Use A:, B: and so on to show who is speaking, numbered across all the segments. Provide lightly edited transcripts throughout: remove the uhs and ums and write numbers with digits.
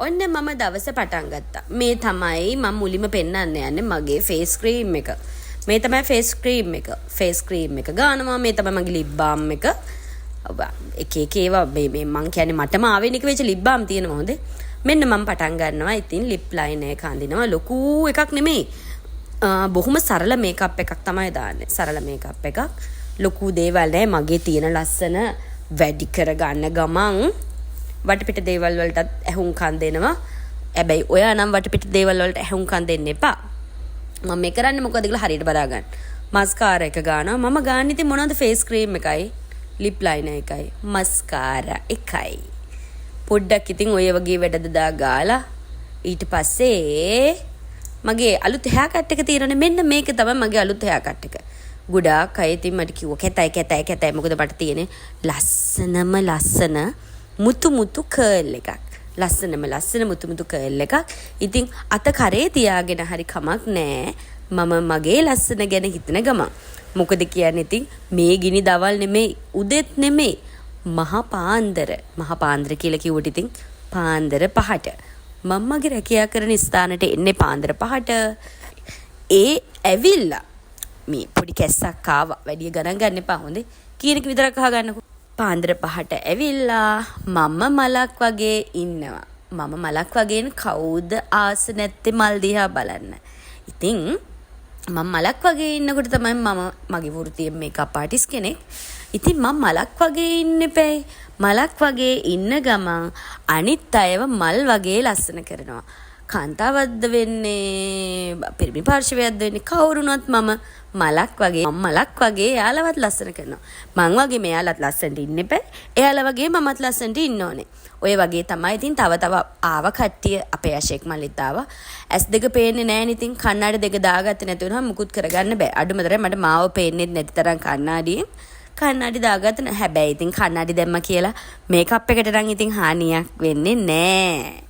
A: ඔන්න මම දවස පටන් ගත්තා. මේ තමයි මම මුලින්ම පෙන්නන්න යන්නේ මගේ ෆේස් ක්‍රීම් එක. මේ තමයි ෆේස් ක්‍රීම් එක. ෆේස් ක්‍රීම් එක ගන්නවා. මේ තමයි මගේ ලිප් බාම් එක. එක එක ඒවා මේ මං කියන්නේ මටම ආවෙනික වෙච්ච ලිප් බාම් තියෙනවා හොඳේ. මෙන්න මම පටන් ගන්නවා. ඉතින් ලිප් ලයිනර් එක අඳිනවා. ලොකු එකක් නෙමෙයි. බොහොම සරල මේකප් එකක් තමයි දාන්නේ. සරල මේකප් එකක්. ලොකු දේවල් නෑ. මගේ තියෙන ලස්සන වැඩි කරගන්න ගමන් වටපිට දේවල් වලටත් ඇහුම්කන් දෙනවා. හැබැයි ඔයා නම් වටපිට දේවල් වලට ඇහුම්කන් දෙන්න එපා. මම මේ කරන්නේ මොකද කියලා හරියට බලා ගන්න. මස්කාරා එක ගන්නවා. මම ගන්න ඉතින් මොනවද ෆේස් ක්‍රීම් එකයි, ලිප් ලයිනර් එකයි, මස්කාරා එකයි. පොඩ්ඩක් ඉතින් ඔය වගේ වැඩද දා ගාලා ඊට පස්සේ මගේ අලුත් හෙයා කට් එක තියෙනනේ. මෙන්න මේක තමයි මගේ අලුත් හෙයා කට් එක. ගොඩාක් අය ඉතින් මට කිව්වා කැතයි මොකද මට තියෙන්නේ ලස්සන මුතු කර්ල් එකක්. ලස්සන මුතු කර්ල් එකක්. ඉතින් අත කරේ තියාගෙන හරි කමක් නෑ. මම මගේ ලස්සන ගැන හිතන ගමන්. මොකද කියන්නේ ඉතින් මේ ගිනි දවල් නෙමෙයි, උදෙත් නෙමෙයි. මහා පාන්දර කියලා කිව්වට ඉතින් පාන්දර 5ට. මම මගේ රැකියා කරන ස්ථානට එන්නේ පාන්දර 5ට. ඒ ඇවිල්ලා මේ පොඩි කැස්සක් ආවා. වැඩි ගණන් ගන්න එපා හොඳේ. කීනක විතරක් අහගන්නකෝ. පාන්දර 5ට ඇවිල්ලා මම මලක් වගේ ඉන්නවා. මම මලක් වගේ කවුද ආස නැත්තේ මල් දිහා බලන්න. ඉතින් මම මලක් වගේ ඉන්නකොට තමයි මම මගේ වෘත්තියේ මේකප් ආටිස්ට් කෙනෙක්. ඉතින් මම මලක් වගේ ඉන්න එපැයි. මලක් වගේ ඉන්න ගමන් අනිත් අයව මල් වගේ ලස්සන කරනවා. කාන්තාවක්ද වෙන්නේ, පිරිමි පාර්ශවයක්ද වෙන්නේ, කවුරුනොත් මම මලක් වගේ එයාලවත් ලස්සන කරනවා. මං වගේ මෙයාලත් ලස්සනට ඉන්න එපා. එයාලා වගේ මමත් ලස්සනට ඉන්න ඕනේ. ඔය වගේ තමයි ඉතින් තව ආව කට්ටිය අපේ අශේක් මල්ලිත් ආවා. S2 පේන්නේ නැහැ ඉතින් කණ්ණාඩි දෙක දාගත්තේ නැති වුණාම මුකුත් කරගන්න බෑ. අඩුමතරේ මට මාව පේන්නේ නැති තරම් කණ්ණාඩි දාගත්ත නෑ. හැබැයි ඉතින් කණ්ණාඩි දැම්ම කියලා මේකප් එකට නම් ඉතින් හානියක් වෙන්නේ නෑ.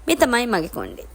A: මේ තමයි මගේ කොණ්ඩේ.